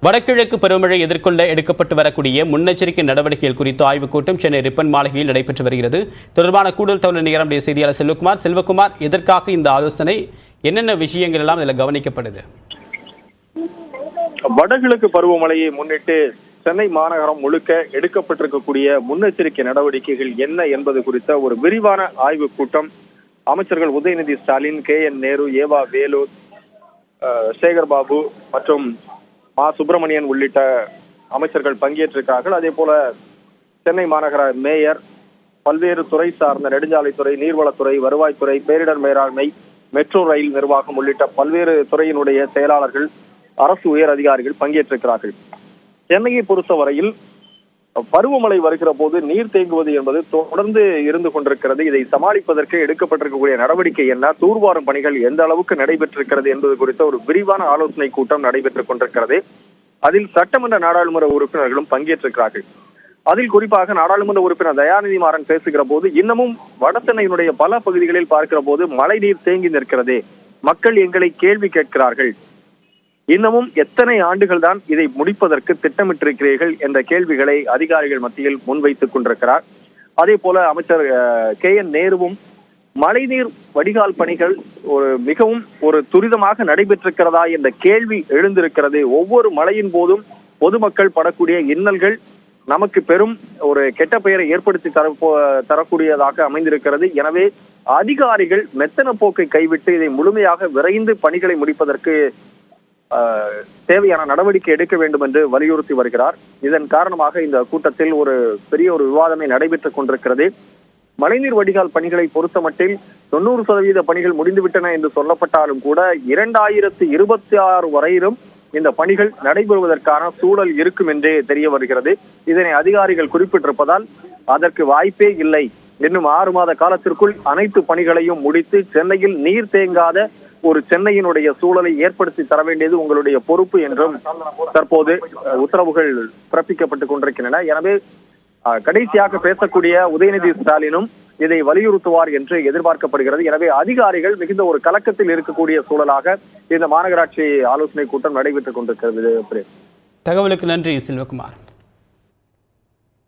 வடகிழக்கு பருவமழை எதிர்கொள்ள எடுக்கப்பட்டு வரக்கூடிய முன்னெச்சரிக்கை நடவடிக்கைகள் குறித்து ஆய்வுக் கூட்டம் சென்னை ரிப்பன் மாளிகையில் நடைபெற்று வருகிறது. தொடர்பான கூடுதல் தகவல் நேரம் செய்தியாளர் செல்வகுமார், எதற்காக இந்த ஆலோசனை, என்னென்ன விஷயங்கள் எல்லாம் இதில் கவனிக்கப்படுது? வடகிழக்கு பருவமழையை முன்னிட்டு சென்னை மாநகரம் முழுக்க எடுக்கப்பட்டிருக்கக்கூடிய முன்னெச்சரிக்கை நடவடிக்கைகள் என்ன என்பது குறித்த ஒரு விரிவான ஆய்வுக் கூட்டம் அமைச்சர்கள் உதயநிதி ஸ்டாலின், KN நேரு, ஏவா வேலு, சேகர் பாபு மற்றும் மா சுப்பிரமணியன் உள்ளிட்ட அமைச்சர்கள் பங்கேற்றிருக்கிறார்கள். அதே போல சென்னை மாநகர மேயர், பல்வேறு துறை சார்ந்த நெடுஞ்சாலைத்துறை, நீர்வளத்துறை, வருவாய்த்துறை, பேரிடர் மேலாண்மை, மெட்ரோ ரயில் நிர்வாகம் உள்ளிட்ட பல்வேறு துறையினுடைய செயலாளர்கள், அரசு உயர் அதிகாரிகள் பங்கேற்றிருக்கிறார்கள். சென்னையை பொறுத்தவரையில் பருவமழை வருகிற போது நீர் தேங்குவது என்பது தொடர்ந்து இருந்து கொண்டிருக்கிறது. இதை சமாளிப்பதற்கு எடுக்கப்பட்டிருக்கக்கூடிய நடவடிக்கை என்ன, தூர்வாரும் பணிகள் எந்த அளவுக்கு நடைபெற்றிருக்கிறது என்பது குறித்த ஒரு விரிவான ஆலோசனை கூட்டம் நடைபெற்றுக் கொண்டிருக்கிறது. அதில் சட்டமன்ற நாடாளுமன்ற உறுப்பினர்களும் பங்கேற்றிருக்கிறார்கள். அதில் குறிப்பாக நாடாளுமன்ற உறுப்பினர் தயாநிதி மாறன் பேசுகிற போது, இன்னமும் வட சென்னையினுடைய பல பகுதிகளில் பார்க்கிற போது மழை நீர் தேங்கி நிற்கிறது, மக்கள் எங்களை கேள்வி கேட்கிறார்கள், இன்னமும் எத்தனை ஆண்டுகள் தான் இதை முடிப்பதற்கு திட்டமிட்டிருக்கிறீர்கள் என்ற கேள்விகளை அதிகாரிகள் மத்தியில் முன்வைத்துக் கொண்டிருக்கிறார். அதே போல அமைச்சர் KN நேருவும் மழைநீர் வடிகால் பணிகள் மிகவும் துரிதமாக நடைபெற்றிருக்கிறதா என்ற கேள்வி எழுந்திருக்கிறது. ஒவ்வொரு மழையின் போதும் பொதுமக்கள் படக்கூடிய இன்னல்கள் நமக்கு பெரும் ஒரு கெட்ட பெயரை ஏற்படுத்தி தரக்கூடியதாக அமைந்திருக்கிறது. எனவே அதிகாரிகள் மெத்தன போக்கை கைவிட்டு இதை முழுமையாக விரைந்து பணிகளை முடிப்பதற்கு தேவையான நடவடிக்கை எடுக்க வேண்டும் என்று வலியுறுத்தி வருகிறார். இதன் காரணமாக இந்த கூட்டத்தில் பெரிய விவாதமே நடைபெற்றுக் கொண்டிருக்கிறது. மழைநீர் வடிகால் பணிகளை பொறுத்தமட்டில் 90% பணிகள் முடிந்துவிட்டன என்று சொல்லப்பட்டாலும் கூட 2026 வரையிலும் இந்த பணிகள் நடைபெறுவதற்கான சூழல் இருக்கும் என்றே தெரிய வருகிறது. இதனை அதிகாரிகள் குறிப்பிட்டிருப்பதால் அதற்கு வாய்ப்பே இல்லை, இன்னும் 6 மாத காலத்திற்குள் அனைத்து பணிகளையும் முடித்து சென்னையில் நீர் தேங்காத ஒரு சென்னையினுடைய சூழலை ஏற்படுத்தி தர வேண்டியது உங்களுடைய பொறுப்பு என்றும் தற்போது உத்தரவுகள் பிறப்பிக்கப்பட்டுக் கொண்டிருக்கின்றன. எனவே கடைசியாக பேசக்கூடிய உதயநிதி ஸ்டாலினும் இதை வலியுறுத்துவார் என்று எதிர்பார்க்கப்படுகிறது. எனவே அதிகாரிகள் மிகுந்த ஒரு கலக்கத்தில் இருக்கக்கூடிய சூழலாக இந்த மாநகராட்சி ஆலோசனை கூட்டம் நடைபெற்றுக் கொண்டிருக்கிறது. தகவலுக்கு நன்றி செல்வகுமார்.